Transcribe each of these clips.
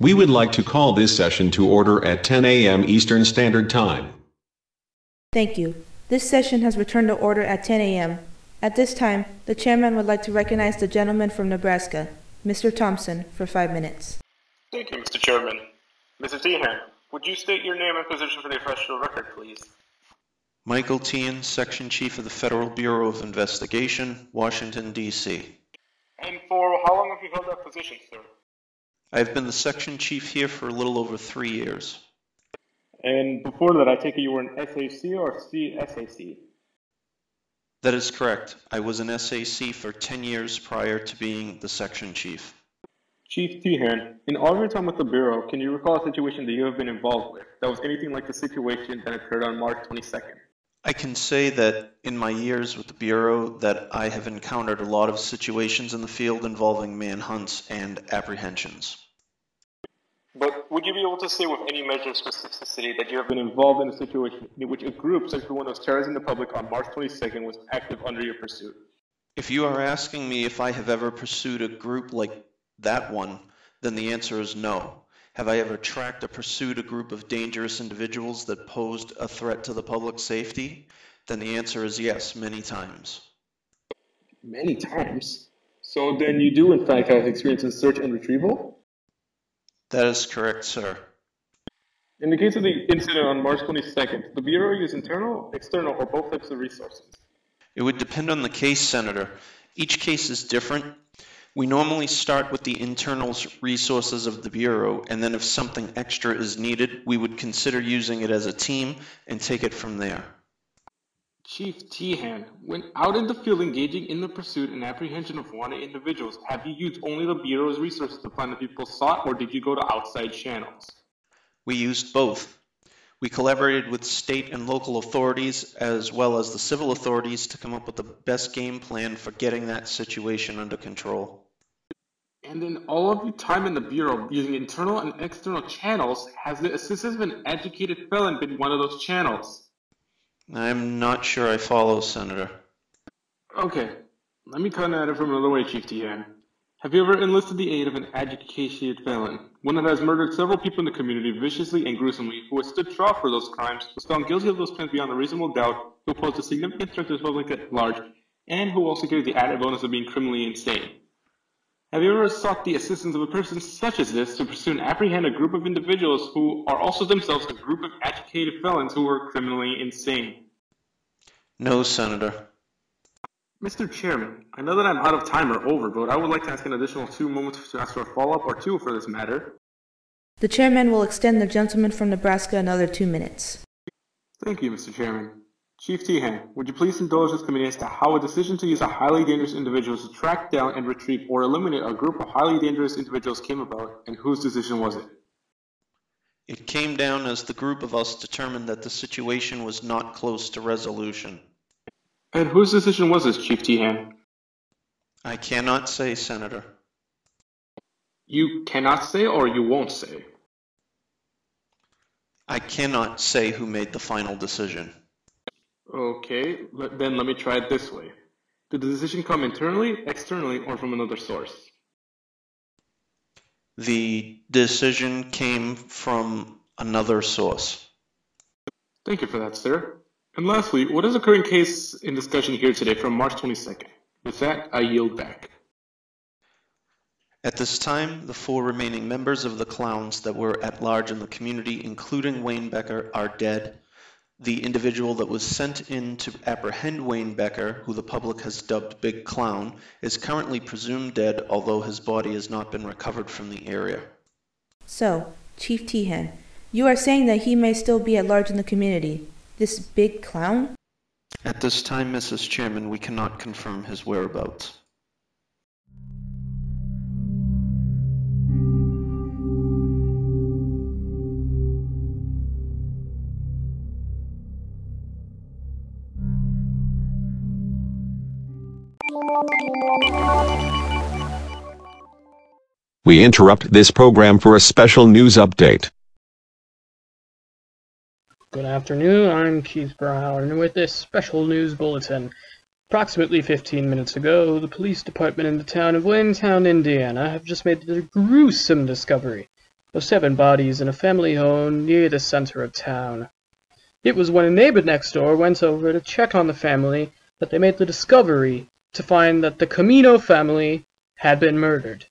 We would like to call this session to order at 10 a.m. Eastern Standard Time. Thank you. This session has returned to order at 10 a.m. At this time, the chairman would like to recognize the gentleman from Nebraska, Mr. Thompson, for 5 minutes. Thank you, Mr. Chairman. Mr. Tehan, would you state your name and position for the official record, please? Michael Tehan, Section Chief of the Federal Bureau of Investigation, Washington, D.C. And for how long have you held that position, sir? I've been the Section Chief here for a little over 3 years. And before that, I take it you were an SAC or CSAC? That is correct. I was an SAC for 10 years prior to being the Section Chief. Chief Tehan, in all of your time with the Bureau, can you recall a situation that you have been involved with that was anything like the situation that occurred on March 22nd? I can say that in my years with the Bureau that I have encountered a lot of situations in the field involving manhunts and apprehensions. But would you be able to say with any measure of specificity that you have been involved in a situation in which a group such as the one that was terrorizing the public on March 22nd was active under your pursuit? If you are asking me if I have ever pursued a group like that one, then the answer is no. Have I ever tracked or pursued a group of dangerous individuals that posed a threat to the public safety? Then the answer is yes, many times. Many times? So then you do in fact have experience in search and retrieval? That is correct, sir. In the case of the incident on March 22nd, the Bureau used internal, external, or both types of resources? It would depend on the case, Senator. Each case is different. We normally start with the internal resources of the Bureau, and then if something extra is needed, we would consider using it as a team and take it from there. Chief Tehan, when out in the field engaging in the pursuit and apprehension of wanted individuals, have you used only the Bureau's resources to find the people sought, or did you go to outside channels? We used both. We collaborated with state and local authorities as well as the civil authorities to come up with the best game plan for getting that situation under control. And in all of your time in the Bureau, using internal and external channels, has the assistance of an educated felon been one of those channels? I'm not sure I follow, Senator. Okay, let me come at it from another way, Chief Tehan. Have you ever enlisted the aid of an educated felon, one that has murdered several people in the community viciously and gruesomely, who has stood trial for those crimes, was found guilty of those crimes beyond a reasonable doubt, who posed a significant threat to the public at large, and who also carried the added bonus of being criminally insane? Have you ever sought the assistance of a person such as this to pursue and apprehend a group of individuals who are also themselves a group of educated felons who are criminally insane? No, Senator. Mr. Chairman, I know that I'm out of time or over, but I would like to ask an additional 2 moments to ask for a follow-up or 2 for this matter. The chairman will extend the gentleman from Nebraska another 2 minutes. Thank you, Mr. Chairman. Chief Tehan, would you please indulge this committee as to how a decision to use a highly dangerous individual to track down and retrieve or eliminate a group of highly dangerous individuals came about, and whose decision was it? It came down as the group of us determined that the situation was not close to resolution. And whose decision was this, Chief Tehan? I cannot say, Senator. You cannot say, or you won't say? I cannot say who made the final decision. Okay, then let me try it this way. Did the decision come internally, externally, or from another source? The decision came from another source. Thank you for that, sir. And lastly, what is the current case in discussion here today from March 22nd? With that, I yield back. At this time, the 4 remaining members of the clowns that were at large in the community, including Wayne Becker, are dead. The individual that was sent in to apprehend Wayne Becker, who the public has dubbed Big Clown, is currently presumed dead, although his body has not been recovered from the area. So, Chief Tehan, you are saying that he may still be at large in the community. This Big Clown? At this time, Mrs. Chairman, we cannot confirm his whereabouts. We interrupt this program for a special news update. Good afternoon, I'm Keith Brown, and with this special news bulletin. Approximately 15 minutes ago, the police department in the town of Waynestown, Indiana, have just made a gruesome discovery. of 7 bodies in a family home near the center of town. It was when a neighbor next door went over to check on the family that they made the discovery to find that the Camino family had been murdered.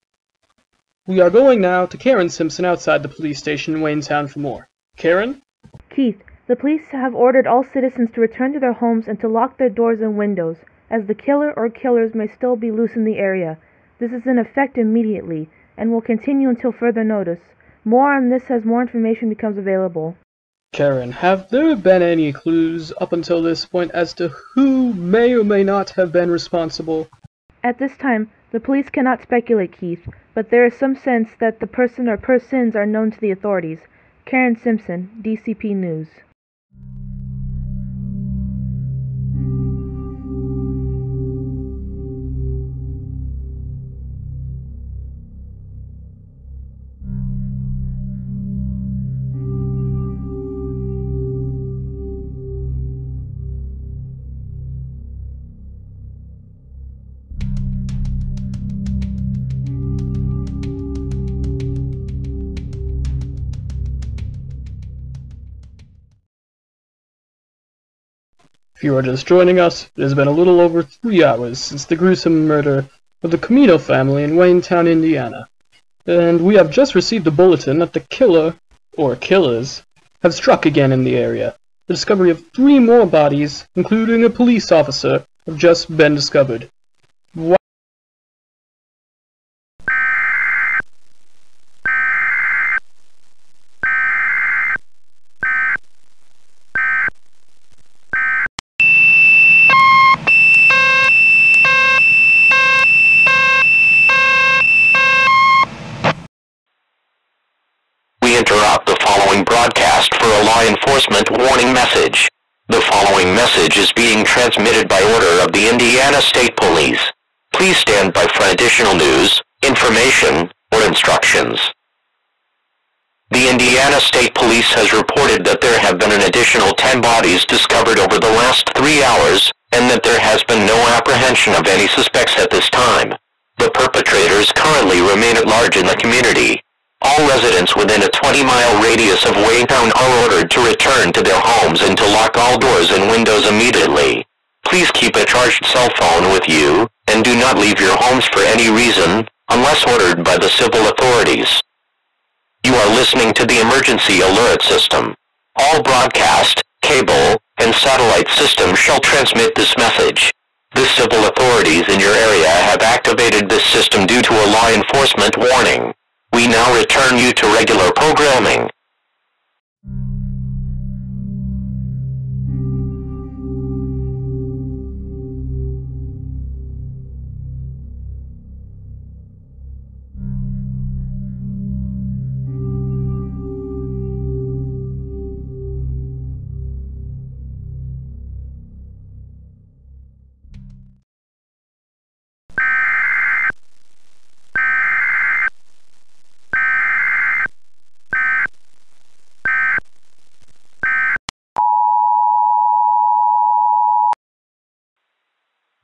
We are going now to Karen Simpson outside the police station in Waynetown for more. Karen? Keith, the police have ordered all citizens to return to their homes and to lock their doors and windows, as the killer or killers may still be loose in the area. This is in effect immediately, and will continue until further notice. More on this as more information becomes available. Karen, have there been any clues up until this point as to who may or may not have been responsible? At this time, the police cannot speculate, Keith, but there is some sense that the person or persons are known to the authorities. Karen Simpson, DCP News. If you are just joining us, it has been a little over 3 hours since the gruesome murder of the Camino family in Waynetown, Indiana, and we have just received a bulletin that the killer, or killers, have struck again in the area. The discovery of 3 more bodies, including a police officer, have just been discovered. Interrupt the following broadcast for a law enforcement warning message. The following message is being transmitted by order of the Indiana State Police. Please stand by for additional news, information, or instructions. The Indiana State Police has reported that there have been an additional 10 bodies discovered over the last 3 hours, and that there has been no apprehension of any suspects at this time. The perpetrators currently remain at large in the community. All residents within a 20-mile radius of Waynetown are ordered to return to their homes and to lock all doors and windows immediately. Please keep a charged cell phone with you, and do not leave your homes for any reason, unless ordered by the civil authorities. You are listening to the emergency alert system. All broadcast, cable, and satellite systems shall transmit this message. The civil authorities in your area have activated this system due to a law enforcement warning. We now return you to regular programming.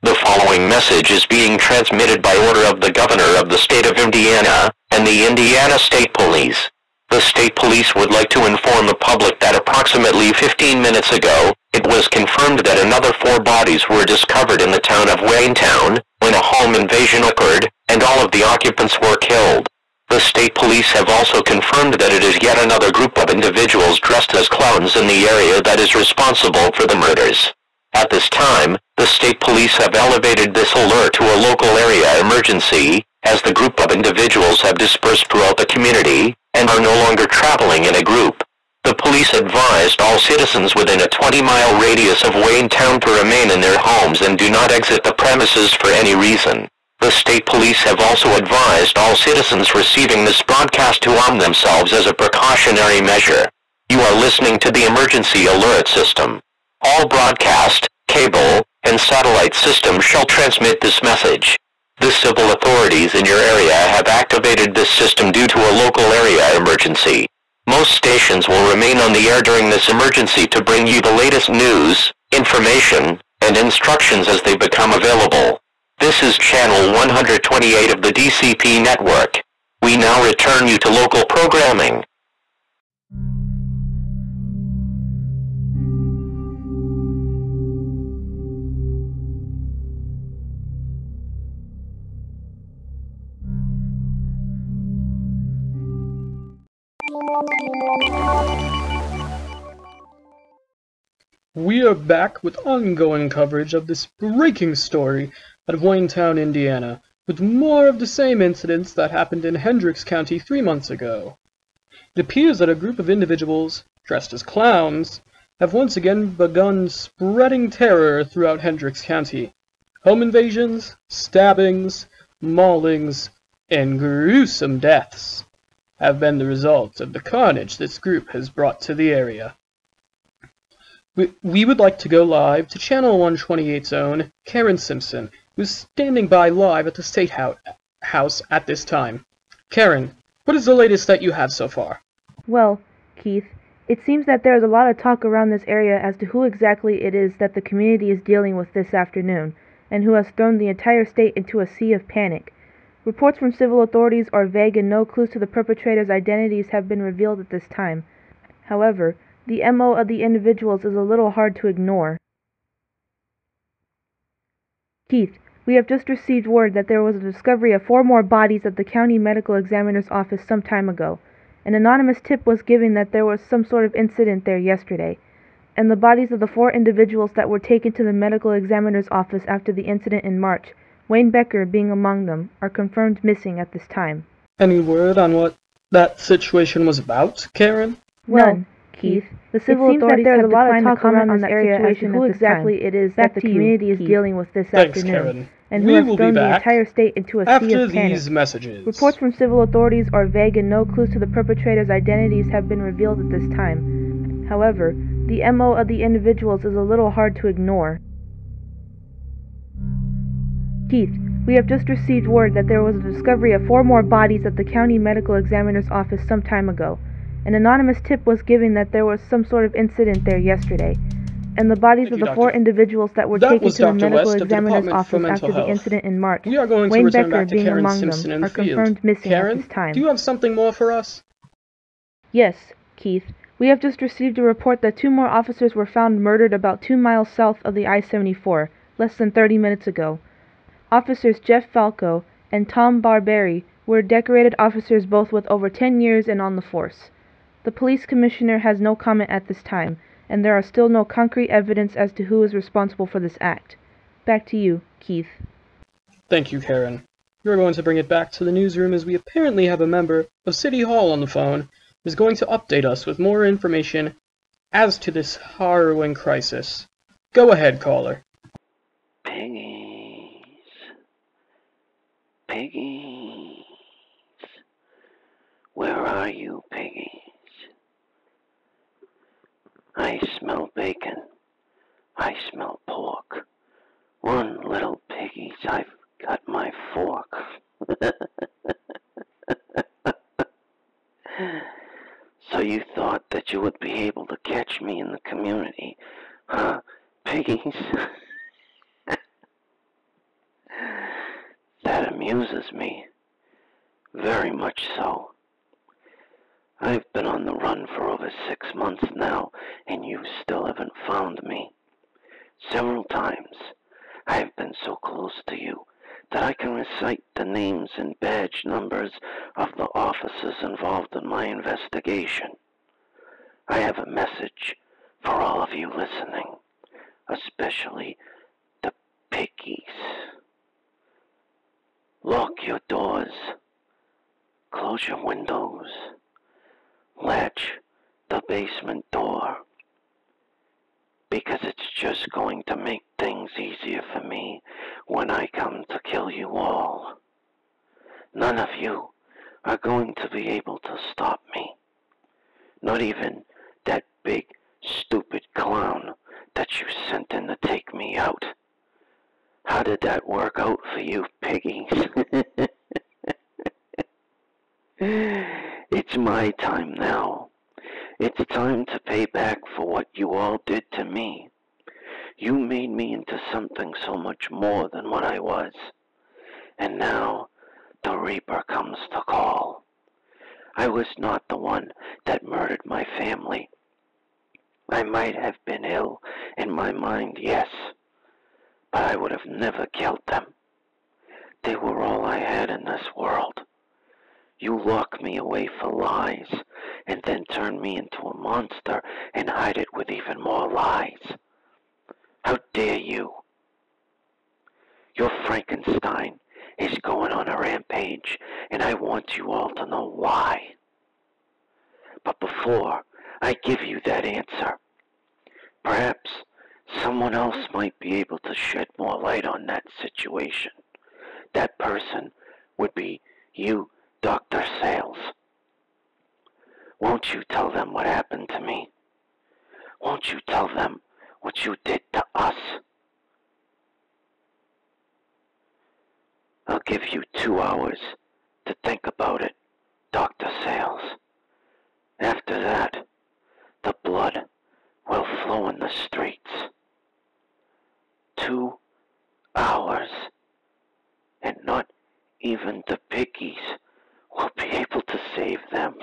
The following message is being transmitted by order of the Governor of the State of Indiana and the Indiana State Police. The State Police would like to inform the public that approximately 15 minutes ago, it was confirmed that another 4 bodies were discovered in the town of Waynetown when a home invasion occurred, and all of the occupants were killed. The State Police have also confirmed that it is yet another group of individuals dressed as clowns in the area that is responsible for the murders. At this time, the State Police have elevated this alert to a local area emergency, as the group of individuals have dispersed throughout the community, and are no longer traveling in a group. The police advised all citizens within a 20-mile radius of Waynetown to remain in their homes and do not exit the premises for any reason. The State Police have also advised all citizens receiving this broadcast to arm themselves as a precautionary measure. You are listening to the emergency alert system. All broadcast, cable, and satellite systems shall transmit this message. The civil authorities in your area have activated this system due to a local area emergency. Most stations will remain on the air during this emergency to bring you the latest news, information, and instructions as they become available. This is Channel 128 of the DCP network. We now return you to local programming. We are back with ongoing coverage of this breaking story out of Wayne, Indiana, with more of the same incidents that happened in Hendricks County 3 months ago. It appears that a group of individuals, dressed as clowns, have once again begun spreading terror throughout Hendricks County. Home invasions, stabbings, maulings, and gruesome deaths have been the result of the carnage this group has brought to the area. We would like to go live to Channel 128's own Karen Simpson, who's standing by live at the State House at this time. Karen, what is the latest that you have so far? Well, Keith, it seems that there is a lot of talk around this area as to who exactly it is that the community is dealing with this afternoon, and who has thrown the entire state into a sea of panic. Reports from civil authorities are vague and no clues to the perpetrators' identities have been revealed at this time. However, the MO of the individuals is a little hard to ignore. Keith, we have just received word that there was a discovery of 4 more bodies at the county medical examiner's office some time ago. An anonymous tip was given that there was some sort of incident there yesterday, and the bodies of the 4 individuals that were taken to the medical examiner's office after the incident in March, Wayne Becker being among them, are confirmed missing at this time. Any word on what that situation was about, Karen? None, Keith. The civil authorities have declined to comment on that situation who exactly it is that the community is dealing with this afternoon, Karen. and who has thrown the entire state into a sea of panic. After these messages. Reports from civil authorities are vague and no clues to the perpetrators' identities have been revealed at this time. However, the MO of the individuals is a little hard to ignore. Keith, we have just received word that there was a discovery of 4 more bodies at the county medical examiner's office some time ago. An anonymous tip was given that there was some sort of incident there yesterday, and the bodies of the 4 individuals that were taken to the medical examiner's office after the incident in March, Wayne Becker being among them, are confirmed missing at this time. Do you have something more for us? Yes, Keith. We have just received a report that 2 more officers were found murdered about 2 miles south of the I-74, less than 30 minutes ago. Officers Jeff Falco and Tom Barberi were decorated officers both with over 10 years and on the force. The police commissioner has no comment at this time, and there are still no concrete evidence as to who is responsible for this act. Back to you, Keith. Thank you, Karen. We're going to bring it back to the newsroom as we apparently have a member of City Hall on the phone who is going to update us with more information as to this harrowing crisis. Go ahead, caller. Piggies. Piggies. Where are you, piggies? I smell bacon. I smell pork. Run, little piggies, I've got my fork. So you thought that you would be able to catch me in the community, huh, piggies? That amuses me. Very much so. I've been on the run for over 6 months now, and you still haven't found me. Several times, I've been so close to you that I can recite the names and badge numbers of the officers involved in my investigation. I have a message for all of you listening, especially the piggies. Lock your doors. Close your windows. Latch the basement door, because it's just going to make things easier for me when I come to kill you all. None of you are going to be able to stop me. Not even that big, stupid clown that you sent in to take me out. How did that work out for you, piggies? It's my time now. It's time to pay back for what you all did to me. You made me into something so much more than what I was. And now, the Reaper comes to call. I was not the one that murdered my family. I might have been ill in my mind, yes, but I would have never killed them. They were all I had in this world. You lock me away for lies, and then turn me into a monster and hide it with even more lies. How dare you? Your Frankenstein is going on a rampage, and I want you all to know why. But before I give you that answer, perhaps someone else might be able to shed more light on that situation. That person would be you, Dr. Sales. Won't you tell them what happened to me? Won't you tell them what you did to us? I'll give you 2 hours to think about it, Dr. Sales. After that, the blood will flow in the streets. 2 hours, and not even the piggies will be able to save them.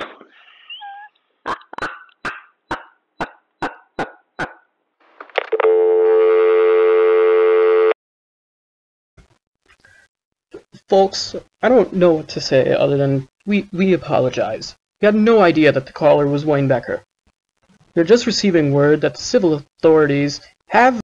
Folks, I don't know what to say other than we apologize. We had no idea that the caller was Wayne Becker. We're just receiving word that the civil authorities have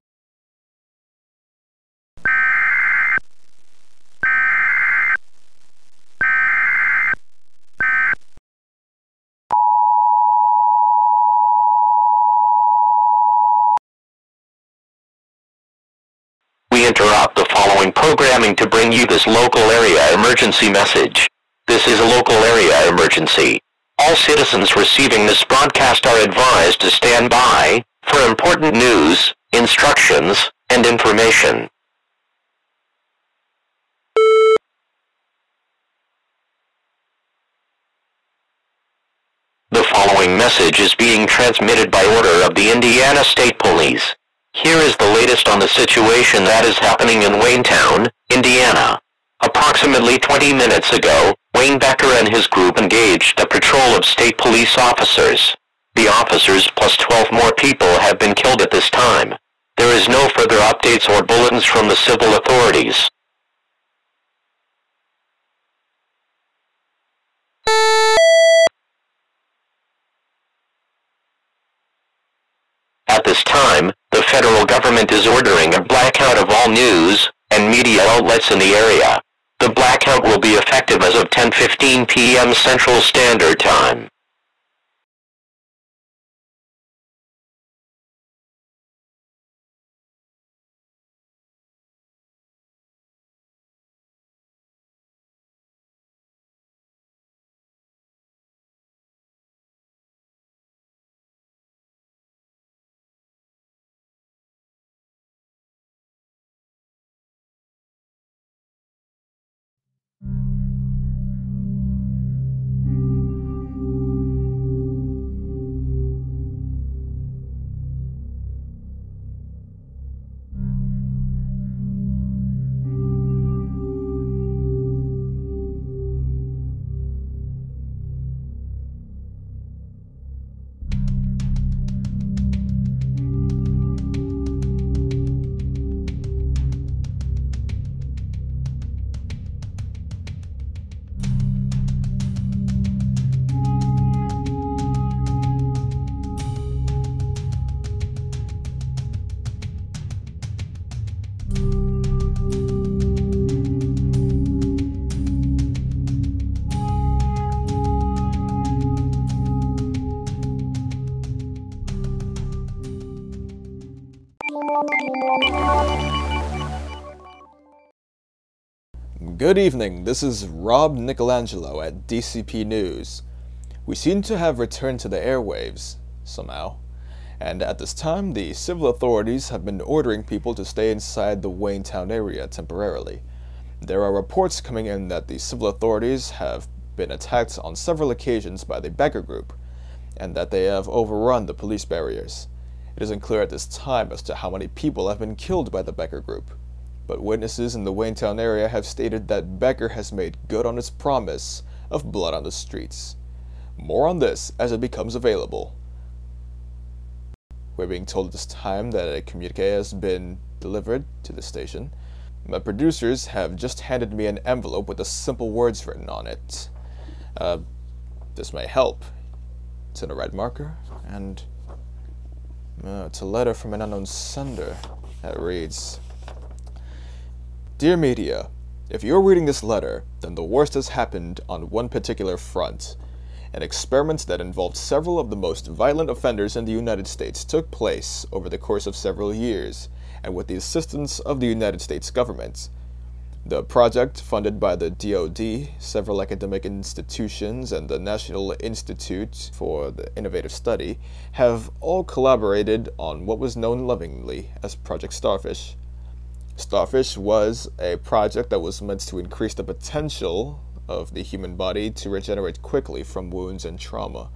interrupt the following programming to bring you this local area emergency message. This is a local area emergency. All citizens receiving this broadcast are advised to stand by for important news, instructions, and information. The following message is being transmitted by order of the Indiana State Police. Here is the latest on the situation that is happening in Waynetown, Indiana. Approximately 20 minutes ago, Wayne Becker and his group engaged a patrol of state police officers. The officers plus 12 more people have been killed at this time. There is no further updates or bulletins from the civil authorities. At this time, the federal government is ordering a blackout of all news and media outlets in the area. The blackout will be effective as of 10:15 p.m. Central Standard Time. Good evening, this is Rob Nicolangelo at DCP News. We seem to have returned to the airwaves, somehow, and at this time the civil authorities have been ordering people to stay inside the Waynetown area temporarily. There are reports coming in that the civil authorities have been attacked on several occasions by the Becker group, and that they have overrun the police barriers. It isn't clear at this time as to how many people have been killed by the Becker group. but witnesses in the Waynetown area have stated that Becker has made good on his promise of blood on the streets. More on this as it becomes available. We're being told at this time that a communique has been delivered to the station. My producers have just handed me an envelope with the simple words written on it. This may help. It's in a red marker, and it's a letter from an unknown sender that reads, "Dear media, if you're reading this letter, then the worst has happened on one particular front. An experiment that involved several of the most violent offenders in the United States took place over the course of several years, and with the assistance of the United States government. The project, funded by the DoD, several academic institutions, and the National Institute for the Innovative Study, have all collaborated on what was known lovingly as Project Starfish. Starfish was a project that was meant to increase the potential of the human body to regenerate quickly from wounds and trauma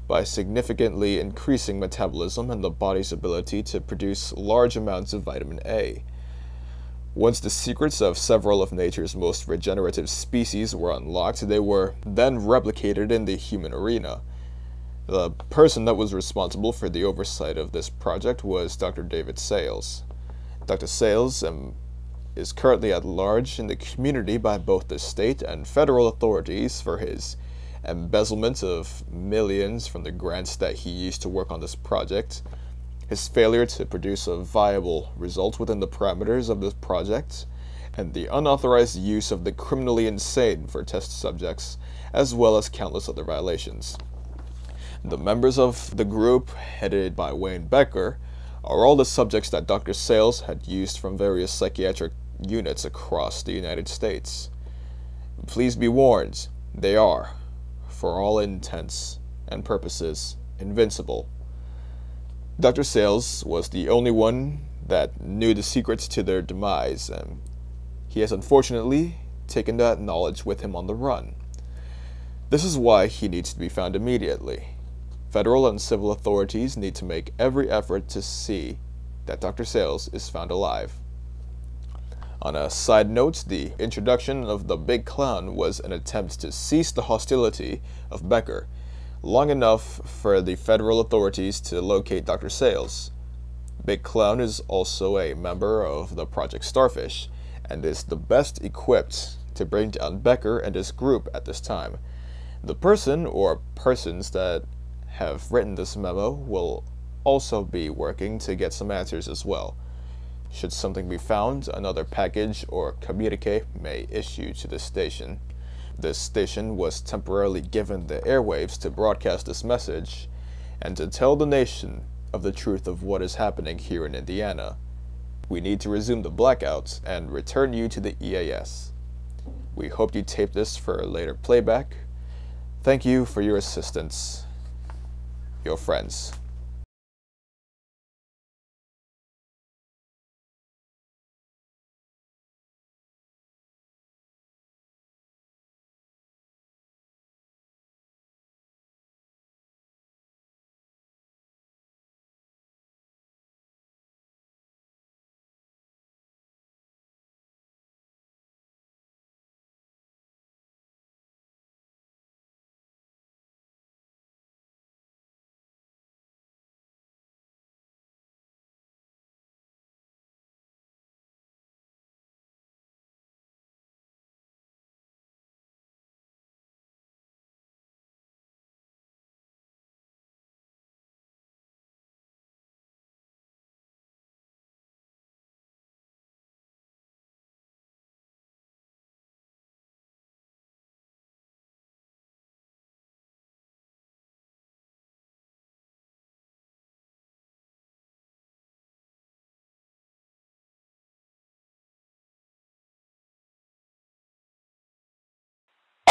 by significantly increasing metabolism and the body's ability to produce large amounts of vitamin A. Once the secrets of several of nature's most regenerative species were unlocked, they were then replicated in the human arena. The person that was responsible for the oversight of this project was Dr. David Sales. Dr. Sales is currently at large in the community by both the state and federal authorities for his embezzlement of millions from the grants that he used to work on this project, his failure to produce a viable result within the parameters of this project, and the unauthorized use of the criminally insane for test subjects, as well as countless other violations. The members of the group, headed by Wayne Becker, are all the subjects that Dr. Sales had used from various psychiatric units across the United States. Please be warned, they are, for all intents and purposes, invincible. Dr. Sales was the only one that knew the secrets to their demise, and he has unfortunately taken that knowledge with him on the run. This is why he needs to be found immediately. Federal and civil authorities need to make every effort to see that Dr. Sales is found alive. On a side note, the introduction of the Big Clown was an attempt to cease the hostility of Becker long enough for the federal authorities to locate Dr. Sales. Big Clown is also a member of the Project Starfish and is the best equipped to bring down Becker and his group at this time. The person or persons that have written this memo will also be working to get some answers as well. Should something be found, another package or communique may issue to the station. This station was temporarily given the airwaves to broadcast this message and to tell the nation of the truth of what is happening here in Indiana. We need to resume the blackouts and return you to the EAS. We hope you tape this for later playback. Thank you for your assistance. Your friends.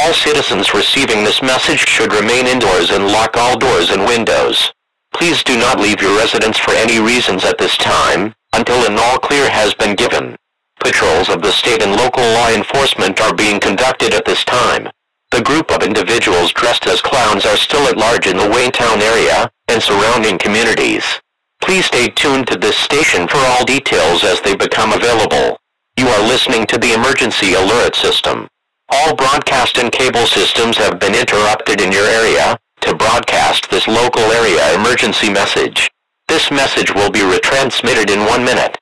All citizens receiving this message should remain indoors and lock all doors and windows. Please do not leave your residence for any reasons at this time, until an all clear has been given. Patrols of the state and local law enforcement are being conducted at this time. The group of individuals dressed as clowns are still at large in the Waynetown area and surrounding communities. Please stay tuned to this station for all details as they become available. You are listening to the emergency alert system. All broadcast and cable systems have been interrupted in your area to broadcast this local area emergency message. This message will be retransmitted in 1 minute.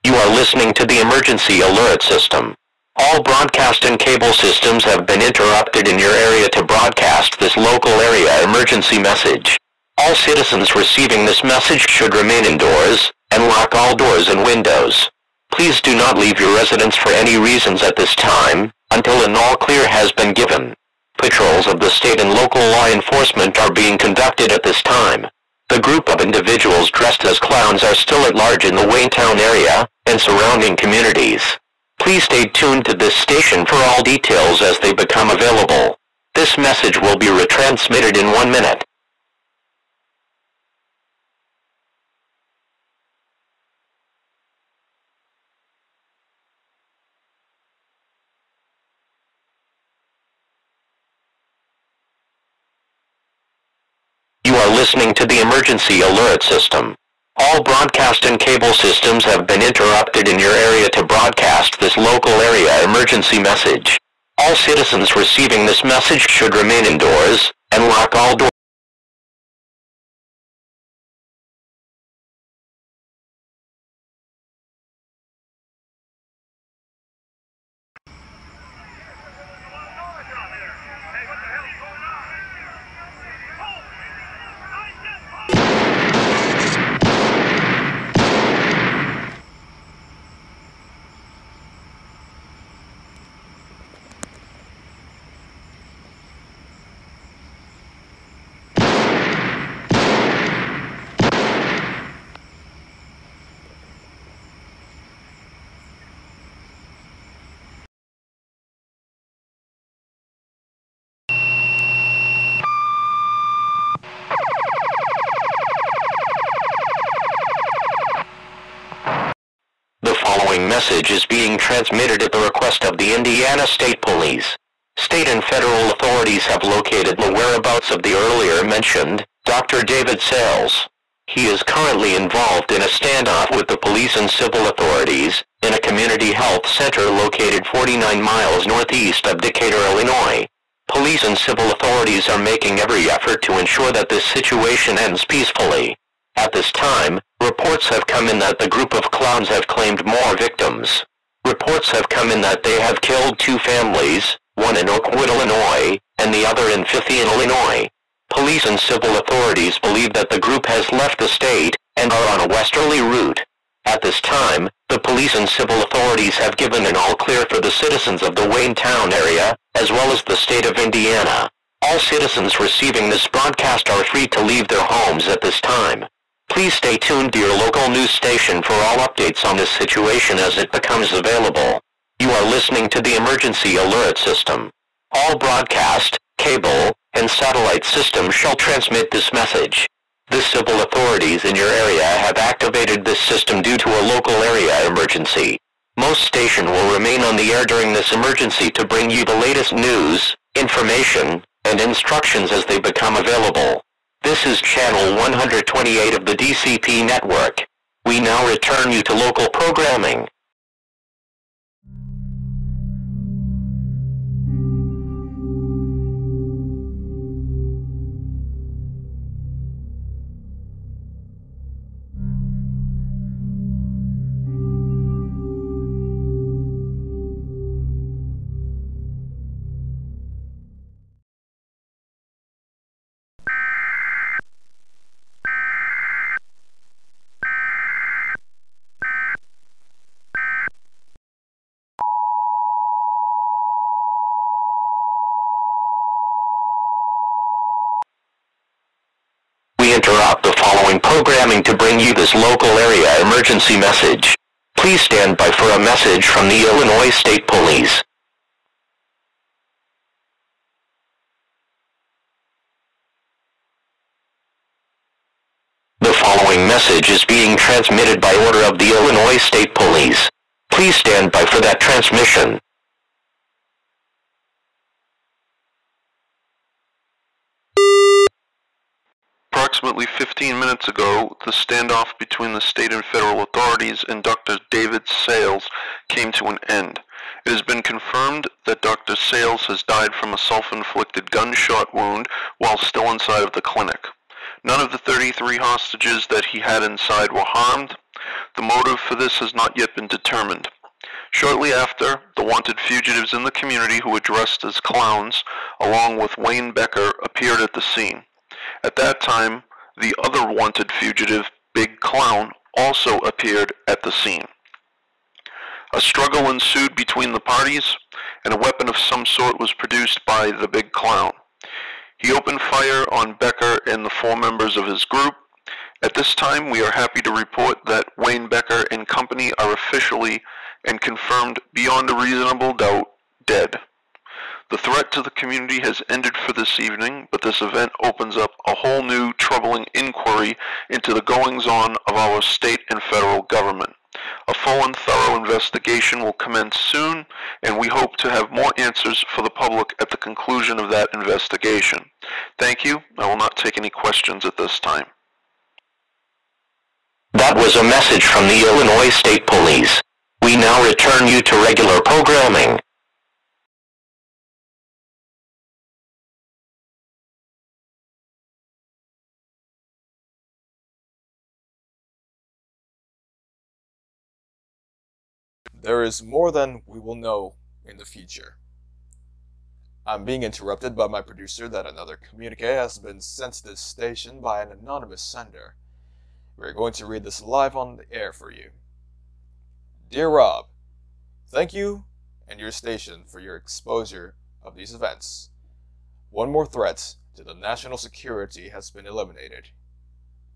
You are listening to the emergency alert system. All broadcast and cable systems have been interrupted in your area to broadcast this local area emergency message. All citizens receiving this message should remain indoors and lock all doors and windows. Please do not leave your residence for any reasons at this time until an all clear has been given. Patrols of the state and local law enforcement are being conducted at this time. The group of individuals dressed as clowns are still at large in the Waynetown area and surrounding communities. Please stay tuned to this station for all details as they become available. This message will be retransmitted in 1 minute. You are listening to the emergency alert system. All broadcast and cable systems have been interrupted in your area to broadcast this local area emergency message. All citizens receiving this message should remain indoors and lock all doors. The following message is being transmitted at the request of the Indiana State Police. State and federal authorities have located the whereabouts of the earlier mentioned Dr. David Sales. He is currently involved in a standoff with the police and civil authorities in a community health center located 49 miles northeast of Decatur, Illinois. Police and civil authorities are making every effort to ensure that this situation ends peacefully. At this time, reports have come in that the group of clowns have claimed more victims. Reports have come in that they have killed 2 families, one in Oakwood, Illinois, and the other in Fithian, Illinois. Police and civil authorities believe that the group has left the state and are on a westerly route. At this time, the police and civil authorities have given an all clear for the citizens of the Waynetown area, as well as the state of Indiana. All citizens receiving this broadcast are free to leave their homes at this time. Please stay tuned to your local news station for all updates on this situation as it becomes available. You are listening to the emergency alert system. All broadcast, cable, and satellite systems shall transmit this message. The civil authorities in your area have activated this system due to a local area emergency. Most station will remain on the air during this emergency to bring you the latest news, information, and instructions as they become available. This is channel 128 of the DCP network. We now return you to local programming. Interrupt the following programming to bring you this local area emergency message. Please stand by for a message from the Illinois State Police. The following following message is being transmitted by order of the Illinois State Police. Please stand by for that transmission. Approximately 15 minutes ago, the standoff between the state and federal authorities and Dr. David Sales came to an end. It has been confirmed that Dr. Sales has died from a self-inflicted gunshot wound while still inside of the clinic. None of the 33 hostages that he had inside were harmed. The motive for this has not yet been determined. Shortly after, the wanted fugitives in the community who were dressed as clowns, along with Wayne Becker, appeared at the scene. At that time, the other wanted fugitive, Big Clown, also appeared at the scene. A struggle ensued between the parties, and a weapon of some sort was produced by the Big Clown. He opened fire on Becker and the 4 members of his group. At this time, we are happy to report that Wayne Becker and company are officially and confirmed beyond a reasonable doubt dead. The threat to the community has ended for this evening, but this event opens up a whole new troubling inquiry into the goings-on of our state and federal government. A full and thorough investigation will commence soon, and we hope to have more answers for the public at the conclusion of that investigation. Thank you. I will not take any questions at this time. That was a message from the Illinois State Police. We now return you to regular programming. There is more than we will know in the future. I'm being interrupted by my producer that another communique has been sent to this station by an anonymous sender. We're going to read this live on the air for you. Dear Rob, thank you and your station for your exposure of these events. One more threat to the national security has been eliminated,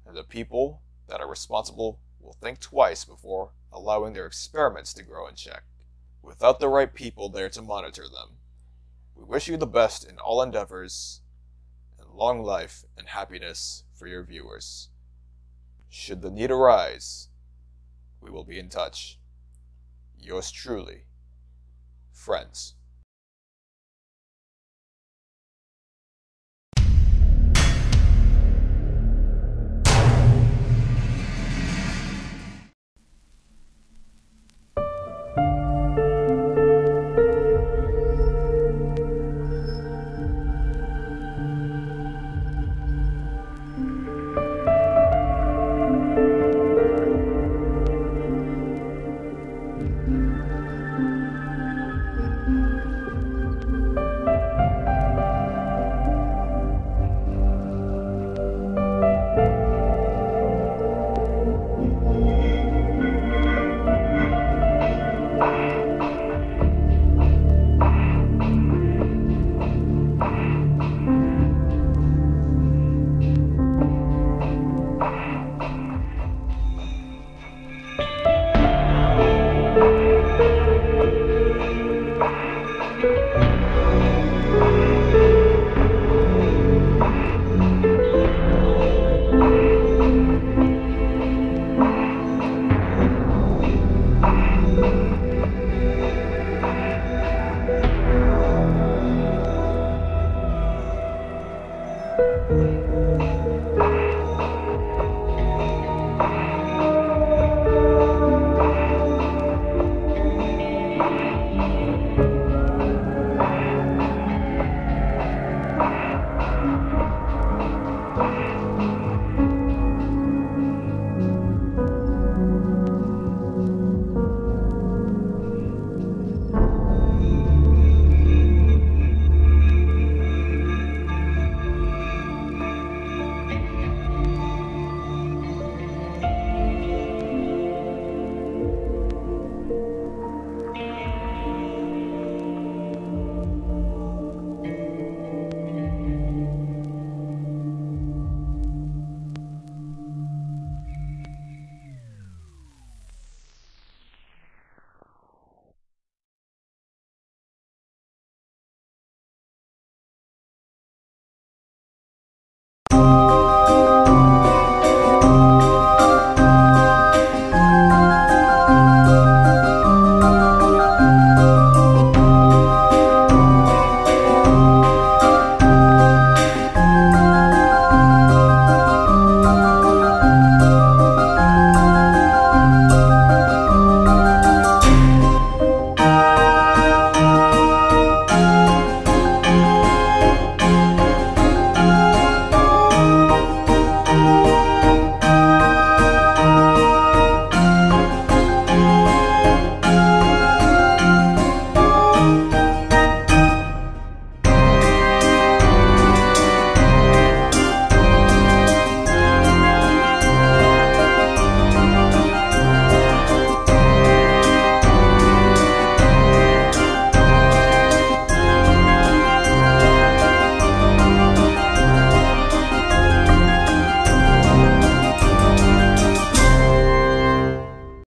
and the people that are responsible will think twice before allowing their experiments to grow in check, without the right people there to monitor them. We wish you the best in all endeavors, and long life and happiness for your viewers. Should the need arise, we will be in touch. Yours truly, Friends.